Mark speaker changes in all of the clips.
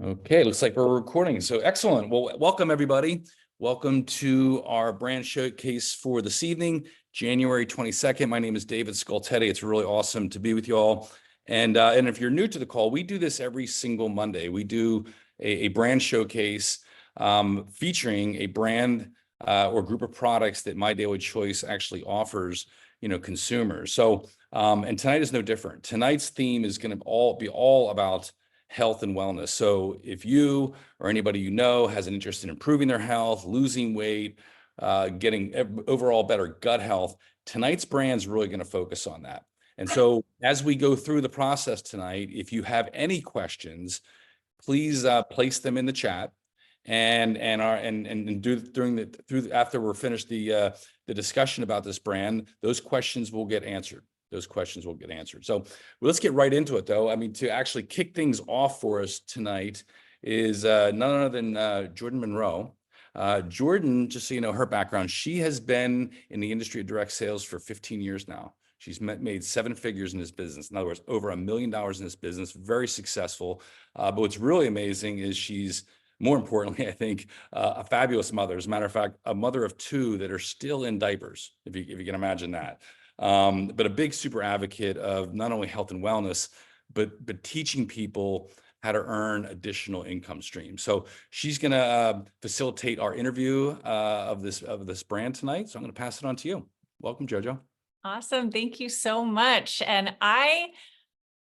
Speaker 1: Okay, looks like we're recording. So excellent. Well, welcome everybody. Welcome to our brand showcase for this evening, January 22nd. My name is David Scoltetti. It's really awesome to be with you all. And if you're new to the call, we do this every single Monday. We do a brand showcase featuring a brand or group of products that My Daily Choice actually offers, consumers. So, and tonight is no different. Tonight's theme is going to be all about health and wellness. So if you or anybody you know has an interest in improving their health, losing weight, getting overall better gut health, tonight's brand's really going to focus on that. And so as we go through the process tonight, if you have any questions, please place them in the chat and after we're finished the discussion about this brand, those questions will get answered. So let's get right into it, though. I mean, to actually kick things off for us tonight is none other than Jordan Monroe. Jordan, just so you know her background, she has been in the industry of direct sales for 15 years now. She's made 7 figures in this business. In other words, over $1 million in this business, very successful. But what's really amazing is she's, more importantly, I think, a fabulous mother. As a matter of fact, a mother of 2 that are still in diapers, if you can imagine that. But a big super advocate of not only health and wellness, but teaching people how to earn additional income streams. So she's going to facilitate our interview of this brand tonight. So I'm going to pass it on to you. Welcome, JoJo.
Speaker 2: Awesome. Thank you so much. And I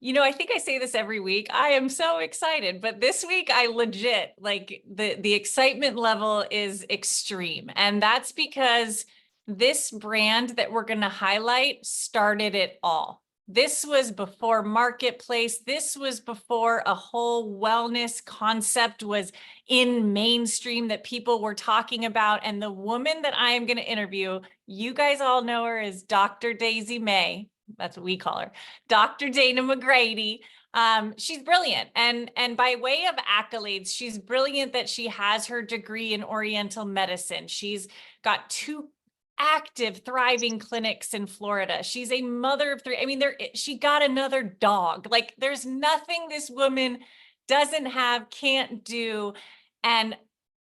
Speaker 2: think I say this every week. I am so excited, but this week I legit, like the excitement level is extreme. And that's because this brand that we're going to highlight started it all. This was before marketplace. This was before a whole wellness concept was in mainstream that people were talking about. And the woman that I am going to interview, you guys all know her as Dr. Daisy May. That's what we call her. Dr. Dana McGrady. She's brilliant. And by way of accolades, she's brilliant that she has her degree in Oriental medicine. She's got 2 active, thriving clinics in Florida. She's a mother of 3. I mean, she got another dog. Like, there's nothing this woman doesn't have, can't do. And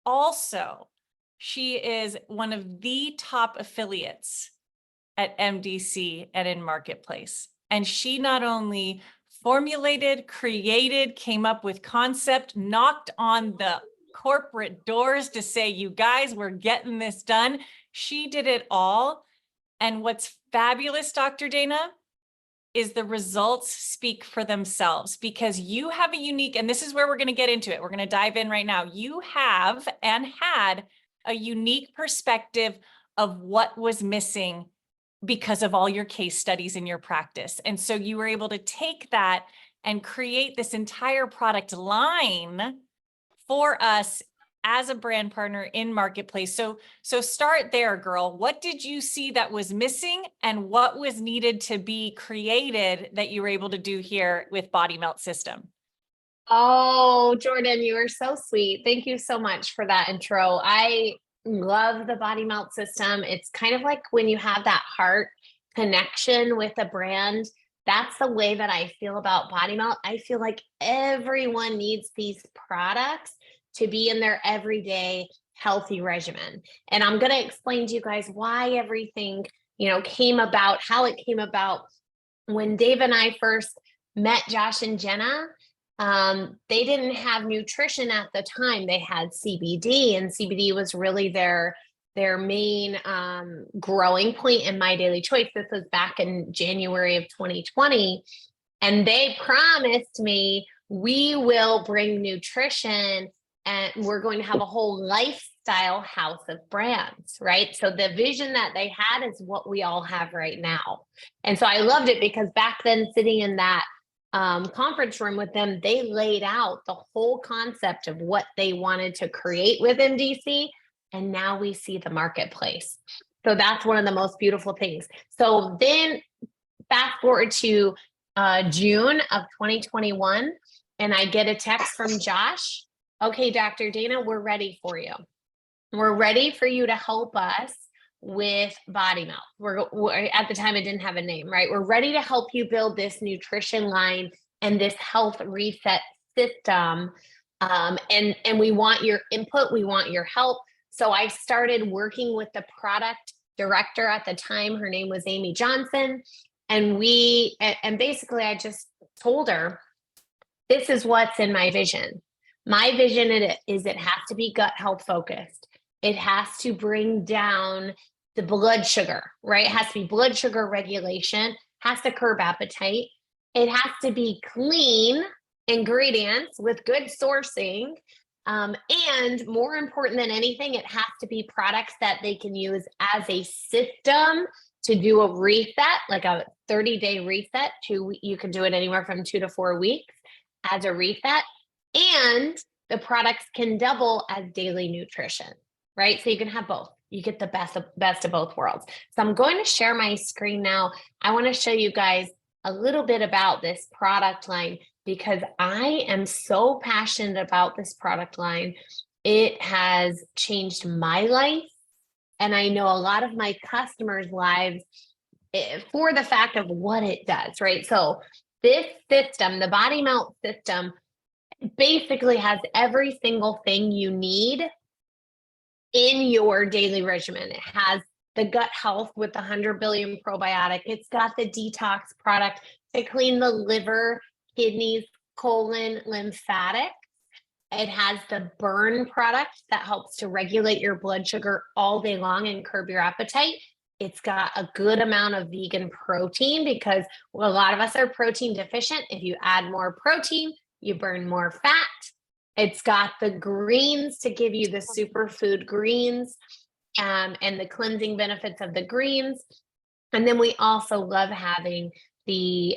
Speaker 2: also, she is one of the top affiliates at MDC and in Marketplace. And she not only formulated, created, came up with concept, knocked on the corporate doors to say, you guys, we're getting this done. She did it all. And what's fabulous, Dr. Dana, is the results speak for themselves, because you have a unique, and this is where we're going to get into it. We're going to dive in right now. You have and had a unique perspective of what was missing because of all your case studies in your practice. And so you were able to take that and create this entire product line for us as a brand partner in Marketplace. So start there, girl. What did you see that was missing, and what was needed to be created that you were able to do here with BodyMelt system?
Speaker 3: Oh, Jordan, you are so sweet. Thank you so much for that intro. I love the BodyMelt system. It's kind of like when you have that heart connection with a brand. That's the way that I feel about BodyMelt. I feel like everyone needs these products to be in their everyday healthy regimen. And I'm going to explain to you guys why everything, came about, how it came about. When Dave and I first met Josh and Jenna, they didn't have nutrition at the time. They had CBD, and CBD was really their main growing point in My Daily Choice. This was back in January of 2020. And they promised me, we will bring nutrition and we're going to have a whole lifestyle house of brands, right? So the vision that they had is what we all have right now. And so I loved it because back then, sitting in that conference room with them, they laid out the whole concept of what they wanted to create with MDC. And now we see the marketplace. So that's one of the most beautiful things. So then fast forward to June of 2021, and I get a text from Josh. Okay, Dr. Dana, we're ready for you. We're ready for you to help us with BodyMelt. We're at the time, it didn't have a name, right? We're ready to help you build this nutrition line and this health reset system And we want your input, we want your help. So I started working with the product director at the time. Her name was Amy Johnson. And basically I just told her, this is what's in my vision. My vision is it has to be gut health focused. It has to bring down the blood sugar, right? It has to be blood sugar regulation, has to curb appetite. It has to be clean ingredients with good sourcing. And more important than anything, it has to be products that they can use as a system to do a reset, like a 30-day reset. You can do it anywhere from 2 to 4 weeks as a reset. And the products can double as daily nutrition, right? So you can have both. You get the best of both worlds. So I'm going to share my screen now. I want to show you guys a little bit about this product line because I am so passionate about this product line. It has changed my life. And I know a lot of my customers' lives for the fact of what it does, right? So this system, the BodyMelt system, basically has every single thing you need in your daily regimen. It has the gut health with the 100 billion probiotic. It's got the detox product to clean the liver, kidneys, colon, lymphatic. It has the burn product that helps to regulate your blood sugar all day long and curb your appetite. It's got a good amount of vegan protein because a lot of us are protein deficient. If you add more protein, you burn more fat. It's got the greens to give you the superfood greens and the cleansing benefits of the greens. And then we also love having the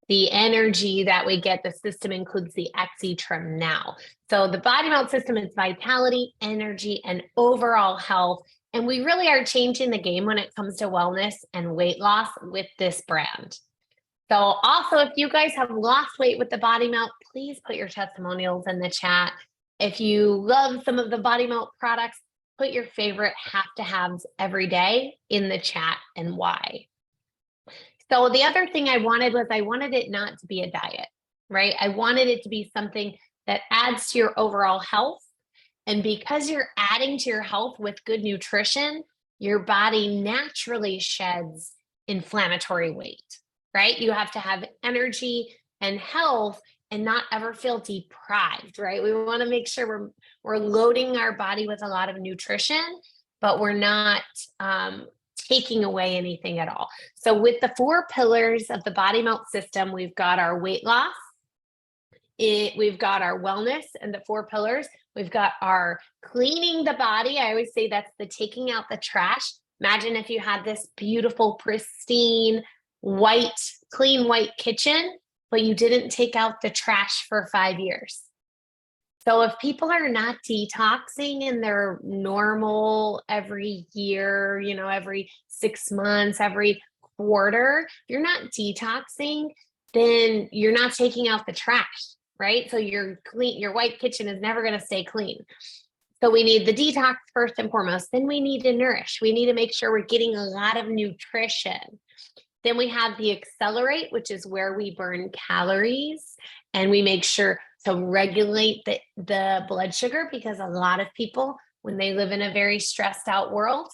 Speaker 3: energy that we get. The system includes the XE-Trim Now. So the BodyMelt system is vitality, energy, and overall health. And we really are changing the game when it comes to wellness and weight loss with this brand. So also, if you guys have lost weight with the BodyMelt, please put your testimonials in the chat. If you love some of the BodyMelt products, put your favorite have-to-haves every day in the chat and why. So the other thing I wanted it not to be a diet, right? I wanted it to be something that adds to your overall health. And because you're adding to your health with good nutrition, your body naturally sheds inflammatory weight, right? You have to have energy and health and not ever feel deprived, right? We want to make sure we're loading our body with a lot of nutrition, but we're not taking away anything at all. So with the 4 pillars of the BodyMelt system, we've got our weight loss, we've got our wellness and the 4 pillars. We've got our cleaning the body. I always say that's the taking out the trash. Imagine if you had this beautiful, pristine, clean white kitchen, but you didn't take out the trash for 5 years. So if people are not detoxing in their normal every year, every 6 months, every quarter, you're not detoxing, then you're not taking out the trash, right? So your white kitchen is never going to stay clean. So we need the detox first and foremost. Then we need to nourish. We need to make sure we're getting a lot of nutrition. Then we have the accelerate, which is where we burn calories and we make sure to regulate the blood sugar, because a lot of people, when they live in a very stressed out world,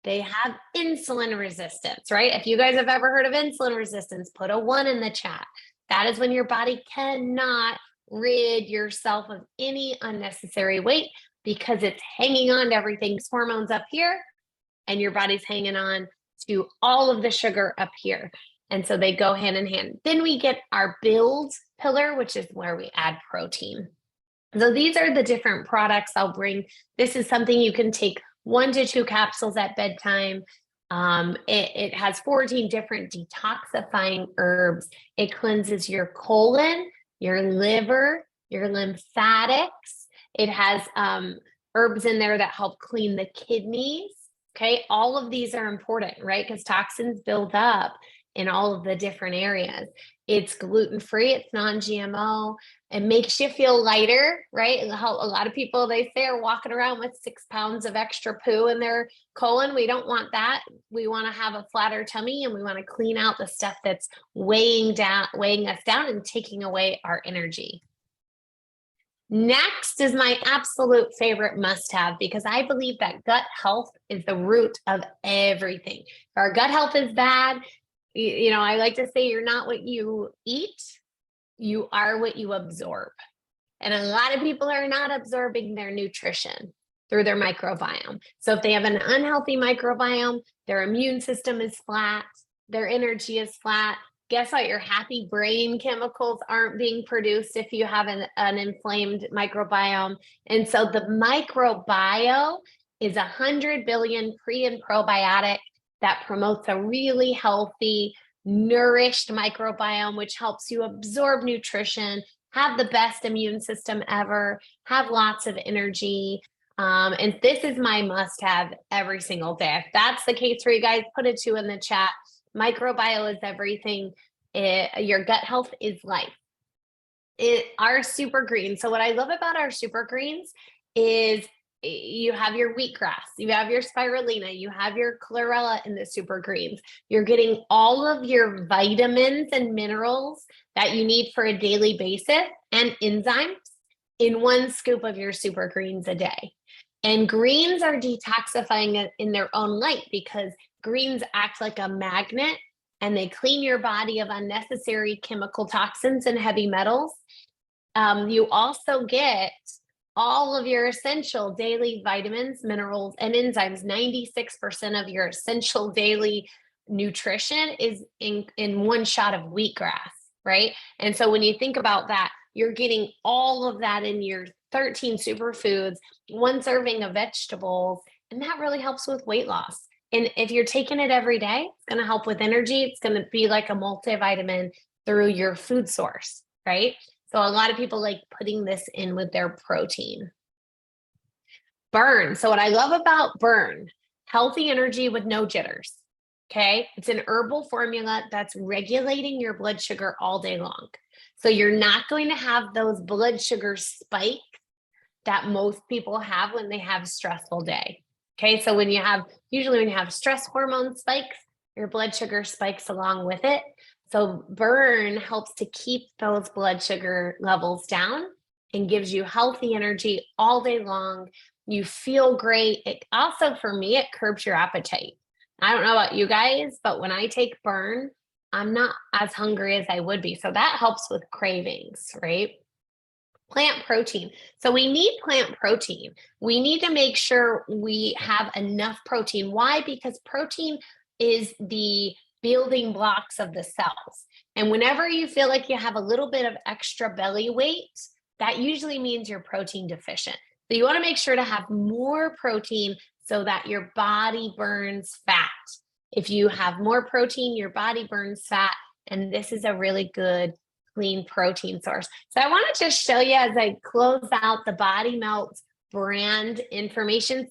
Speaker 3: they have insulin resistance, right? If you guys have ever heard of insulin resistance, put a 1 in the chat. That is when your body cannot rid yourself of any unnecessary weight because it's hanging on to everything's hormones up here and your body's hanging on to all of the sugar up here. And so they go hand in hand. Then we get our build pillar, which is where we add protein. So these are the different products I'll bring. This is something you can take 1 to 2 capsules at bedtime. It has 14 different detoxifying herbs. It cleanses your colon, your liver, your lymphatics. It has herbs in there that help clean the kidneys. Okay, all of these are important, right? Because toxins build up in all of the different areas. It's gluten-free, it's non-GMO, it makes you feel lighter, right? A lot of people, they say, are walking around with 6 pounds of extra poo in their colon. We don't want that. We want to have a flatter tummy and we want to clean out the stuff that's weighing us down and taking away our energy. Next is my absolute favorite must-have, because I believe that gut health is the root of everything. If our gut health is bad, you know, I like to say you're not what you eat, you are what you absorb. And a lot of people are not absorbing their nutrition through their microbiome. So if they have an unhealthy microbiome, their immune system is flat, their energy is flat. Guess what? Your happy brain chemicals aren't being produced if you have an inflamed microbiome. And so the microbiome is 100 billion pre and probiotic that promotes a really healthy, nourished microbiome, which helps you absorb nutrition, have the best immune system ever, have lots of energy. And this is my must have every single day. If that's the case for you guys, put a 2 in the chat. Microbiome is everything. Your gut health is life. Our super greens. So what I love about our super greens is you have your wheatgrass, you have your spirulina, you have your chlorella in the super greens. You're getting all of your vitamins and minerals that you need for a daily basis and enzymes in one scoop of your super greens a day. And greens are detoxifying in their own right, because greens act like a magnet and they clean your body of unnecessary chemical toxins and heavy metals. You also get all of your essential daily vitamins, minerals, and enzymes. 96% of your essential daily nutrition is in one shot of wheatgrass, right? And so when you think about that, you're getting all of that in your 13 superfoods, 1 serving of vegetables, and that really helps with weight loss. And if you're taking it every day, it's going to help with energy. It's going to be like a multivitamin through your food source, right? So a lot of people like putting this in with their protein. Burn. So what I love about Burn, healthy energy with no jitters. Okay. It's an herbal formula that's regulating your blood sugar all day long. So you're not going to have those blood sugar spikes that most people have when they have a stressful day. Okay. So usually when you have stress hormone spikes, your blood sugar spikes along with it. So Burn helps to keep those blood sugar levels down and gives you healthy energy all day long. You feel great. It also, for me, it curbs your appetite. I don't know about you guys, but when I take Burn, I'm not as hungry as I would be. So that helps with cravings, right? Plant protein. So we need plant protein. We need to make sure we have enough protein. Why? Because protein is the building blocks of the cells. And whenever you feel like you have a little bit of extra belly weight, that usually means you're protein deficient. So you want to make sure to have more protein so that your body burns fat. If you have more protein, your body burns fat. And this is a really good clean protein source. So I want to just show you as I close out the BodyMelt brand information,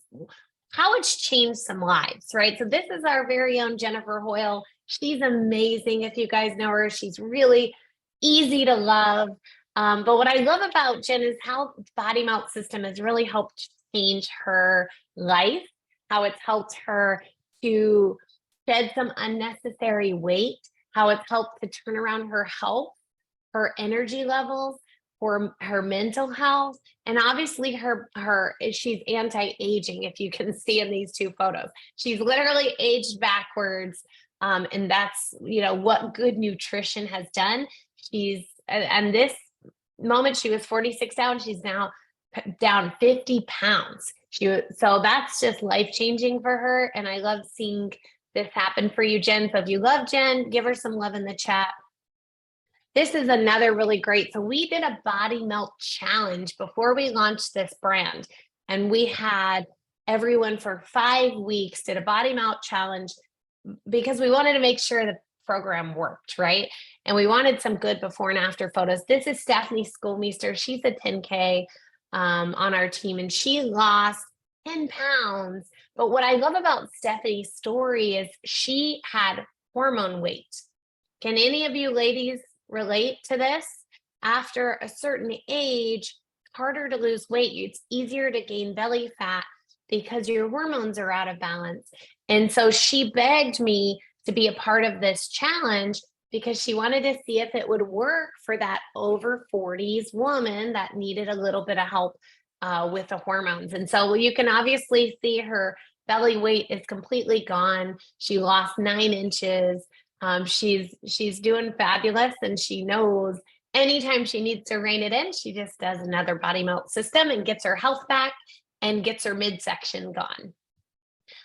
Speaker 3: how it's changed some lives, right? So this is our very own Jennifer Hoyle. She's amazing. If you guys know her, she's really easy to love. But what I love about Jen is how BodyMelt system has really helped change her life, how it's helped her to shed some unnecessary weight, how it's helped to turn around her health, her energy levels, for her mental health, and obviously she's anti-aging. If you can see in these 2 photos, she's literally aged backwards. And that's, what good nutrition has done. And this moment she was 46 down, she's now down 50 pounds. So that's just life-changing for her. And I love seeing this happen for you, Jen. So if you love Jen, give her some love in the chat. This is another really great. So we did a BodyMelt challenge before we launched this brand. And we had everyone for 5 weeks did a BodyMelt challenge because we wanted to make sure the program worked, right? And we wanted some good before and after photos. This is Stephanie Schoolmeister. She's a 10K on our team, and she lost 10 pounds. But what I love about Stephanie's story is she had hormone weight. Can any of you ladies relate to this? After a certain age, harder to lose weight. It's easier to gain belly fat because your hormones are out of balance. And so she begged me to be a part of this challenge because she wanted to see if it would work for that over 40s woman that needed a little bit of help with the hormones. And so you can obviously see her belly weight is completely gone. She lost 9 inches. She's doing fabulous, and she knows anytime she needs to rein it in, she just does another BodyMelt system and gets her health back and gets her midsection gone.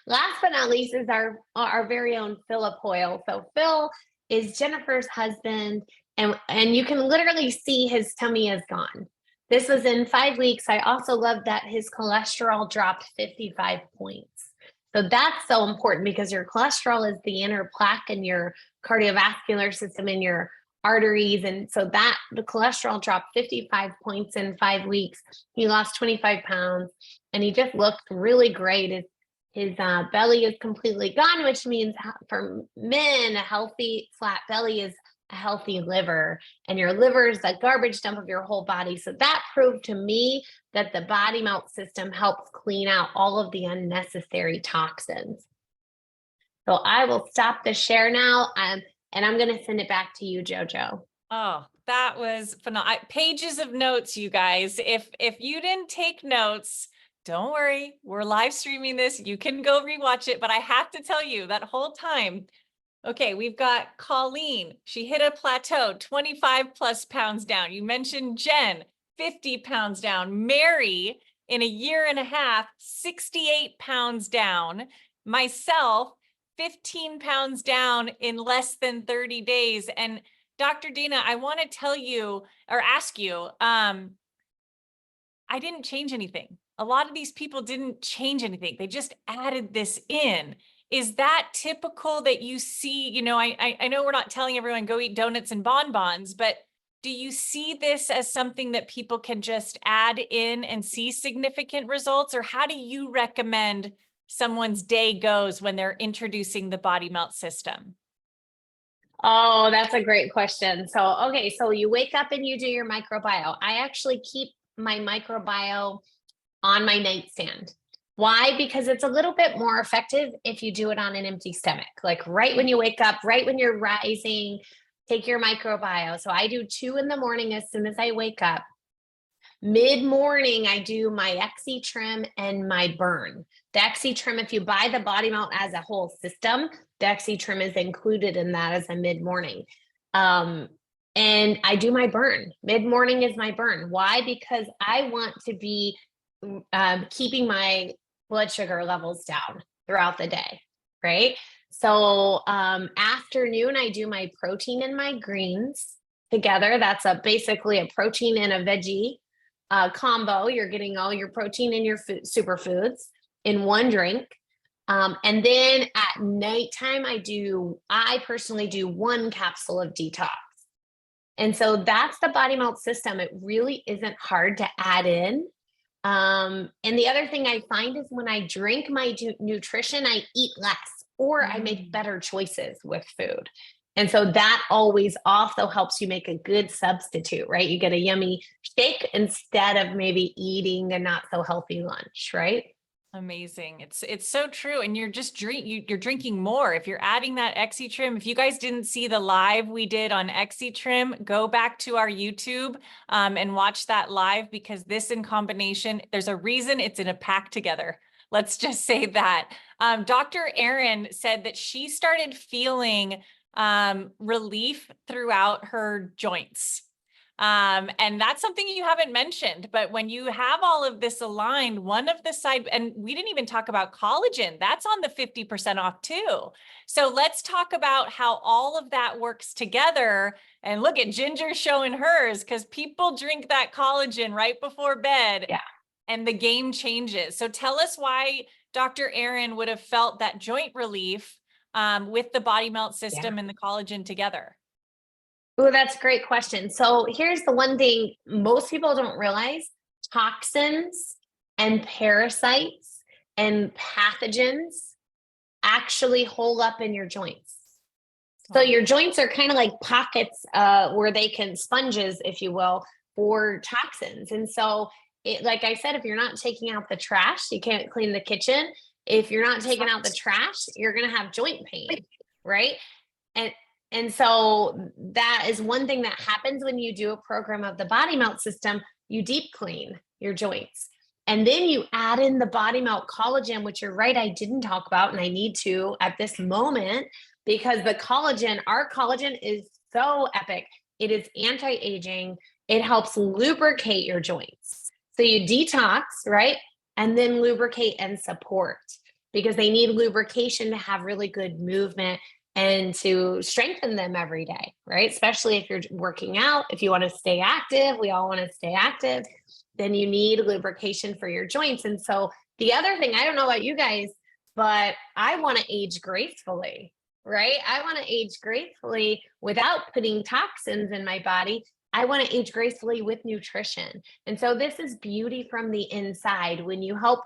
Speaker 3: Last but not least is our very own Philip Hoyle. So Phil is Jennifer's husband, and you can literally see his tummy is gone. This was in 5 weeks. I also love that his cholesterol dropped 55 points. So that's so important, because your cholesterol is the inner plaque in your cardiovascular system, in your arteries. And so that the cholesterol dropped 55 points in 5 weeks. He lost 25 pounds, and he just looked really great. His belly is completely gone, which means for men, a healthy flat belly is a healthy liver, and your liver is the garbage dump of your whole body. So that proved to me that the BodyMelt system helps clean out all of the unnecessary toxins. So I will stop the share now, and I'm going to send it back to you, JoJo.
Speaker 2: Oh, that was phenomenal. Pages of notes, you guys. If you didn't take notes, don't worry. We're live streaming this. You can go rewatch it, but I have to tell you that whole time. Okay, we've got Colleen. She hit a plateau, 25 plus pounds down. You mentioned Jen, 50 pounds down. Mary, in a year and a half, 68 pounds down. Myself, 15 pounds down in less than 30 days. And Dr. Dina, I want to tell you or ask you, I didn't change anything. A lot of these people didn't change anything. They just added this in. Is that typical that you see? You know, I know we're not telling everyone go eat donuts and bonbons, but do you see this as something that people can just add in and see significant results? Or how do you recommend someone's day goes when they're introducing the BodyMelt system?
Speaker 3: Oh, that's a great question. So, okay, so you wake up and you do your microbiome. I actually keep my microbiome on my nightstand. Why? Because it's a little bit more effective if you do it on an empty stomach. Like right when you wake up, right when you're rising, take your microbiome. So I do 2 in the morning as soon as I wake up. Mid-morning, I do my XC trim and my burn. The XC trim, if you buy the BodyMelt as a whole system, the XC trim is included in that as a mid-morning. And I do my burn. Mid-morning is my burn. Why? Because I want to be keeping my blood sugar levels down throughout the day, right? So afternoon, I do my protein and my greens together. That's basically a protein and a veggie combo. You're getting all your protein and your superfoods in one drink. And then at nighttime, I personally do 1 capsule of detox. And so that's the BodyMelt system. It really isn't hard to add in. And the other thing I find is when I drink my nutrition, I eat less, or I make better choices with food. And so that always also helps you make a good substitute, right? You get a yummy shake instead of maybe eating a not so healthy lunch, right?
Speaker 2: Amazing. It's so true. And you're just you're drinking more. If you're adding that XC trim, if you guys didn't see the live we did on XC trim, go back to our YouTube and watch that live, because this in combination, there's a reason it's in a pack together. Let's just say that. Dr. Erin said that she started feeling relief throughout her joints. And that's something you haven't mentioned, but when you have all of this aligned, one of the side, and we didn't even talk about collagen, that's on the 50% off too. So let's talk about how all of that works together. And look at Ginger showing hers, because people drink that collagen right before bed.
Speaker 3: Yeah.
Speaker 2: And the game changes. So tell us why Dr. Erin would have felt that joint relief with the BodyMelt system and the collagen together.
Speaker 3: Oh, that's a great question. So here's the one thing most people don't realize: toxins and parasites and pathogens actually hole up in your joints. So your joints are kind of like pockets where they can sponges, if you will, for toxins. And so like I said, if you're not taking out the trash, you can't clean the kitchen. If you're not taking out the trash, you're going to have joint pain, right? And so that is one thing that happens when you do a program of the BodyMelt system. You deep clean your joints. And then you add in the BodyMelt collagen, which you're right, I didn't talk about, and I need to at this moment, because the collagen, our collagen is so epic. It is anti-aging. It helps lubricate your joints. So you detox, right? And then lubricate and support, because they need lubrication to have really good movement and to strengthen them every day, right? Especially if you're working out, if you want to stay active, we all want to stay active, then you need lubrication for your joints. And so the other thing, I don't know about you guys, but I want to age gracefully, right? I want to age gracefully without putting toxins in my body. I want to age gracefully with nutrition. And so this is beauty from the inside. When you help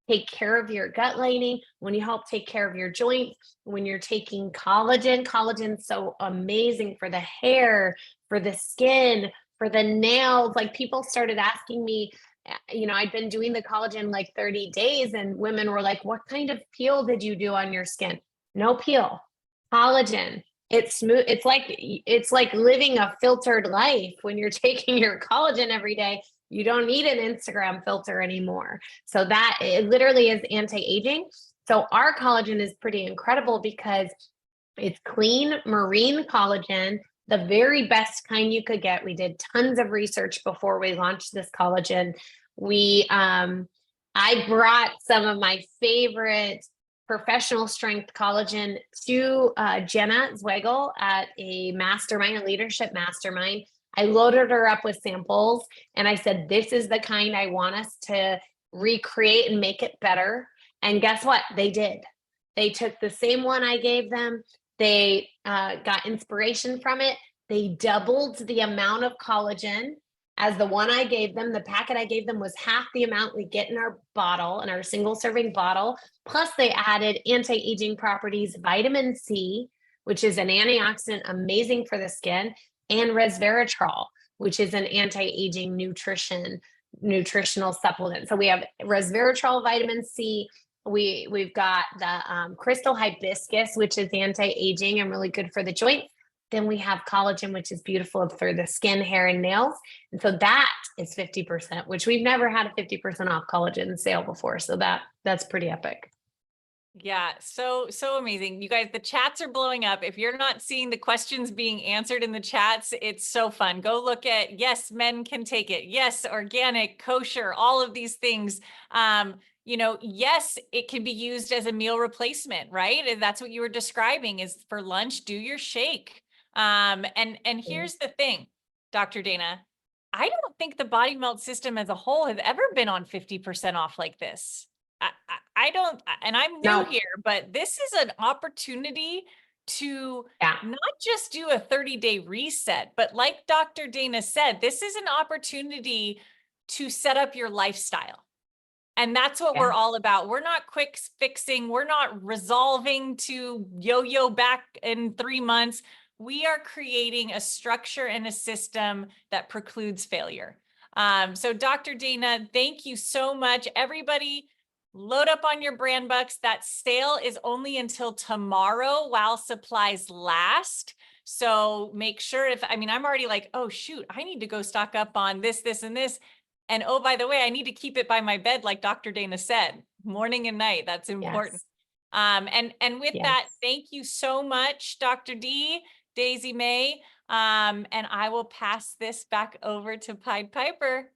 Speaker 3: take care of your gut lining, when you help take care of your joints, when you're taking collagen, collagen's so amazing for the hair, for the skin, for the nails. Like, people started asking me, you know, I'd been doing the collagen like 30 days, and women were like, what kind of peel did you do on your skin? No peel, collagen. It's smooth. It's like living a filtered life when you're taking your collagen every day. You don't need an Instagram filter anymore. So that it literally is anti-aging. So our collagen is pretty incredible because it's clean marine collagen, the very best kind you could get. We did tons of research before we launched this collagen. I brought some of my favorite professional strength collagen to Jenna Zweigel at a mastermind, a leadership mastermind. I loaded her up with samples and I said, this is the kind I want us to recreate and make it better. And guess what? They did. They took the same one I gave them. They got inspiration from it. They doubled the amount of collagen as the one I gave them. The packet I gave them was half the amount we get in our bottle, in our single serving bottle. Plus they added anti-aging properties, vitamin C, which is an antioxidant, amazing for the skin, and resveratrol, which is an anti-aging nutritional supplement. So we have resveratrol, vitamin C. We've got the crystal hibiscus, which is anti-aging and really good for the joints. Then we have collagen, which is beautiful for the skin, hair, and nails. And so that is 50%, which we've never had a 50% off collagen sale before. So that's pretty epic.
Speaker 2: Yeah, so amazing. You guys, the chats are blowing up. If you're not seeing the questions being answered in the chats, it's so fun. Go look at, yes, men can take it. Yes, organic, kosher, all of these things. You know, yes, it can be used as a meal replacement, right? And that's what you were describing, is for lunch, do your shake. And here's the thing, Dr. Dana, I don't think the BodyMelt system as a whole has ever been on 50% off like this. I don't, and I'm new here, but this is an opportunity to not just do a 30-day reset, but like Dr. Dana said, this is an opportunity to set up your lifestyle. And that's what we're all about. We're not quick fixing. We're not resolving to yo-yo back in 3 months. We are creating a structure and a system that precludes failure. So Dr. Dana, thank you so much. Everybody, load up on your brand bucks. That sale is only until tomorrow while supplies last. So make sure I'm already like, oh shoot, I need to go stock up on this, this, and this. And oh, by the way, I need to keep it by my bed, like Dr. Dana said, morning and night. That's important. Yes. And with that, thank you so much, Dr. D, Daisy May. And I will pass this back over to Pied Piper.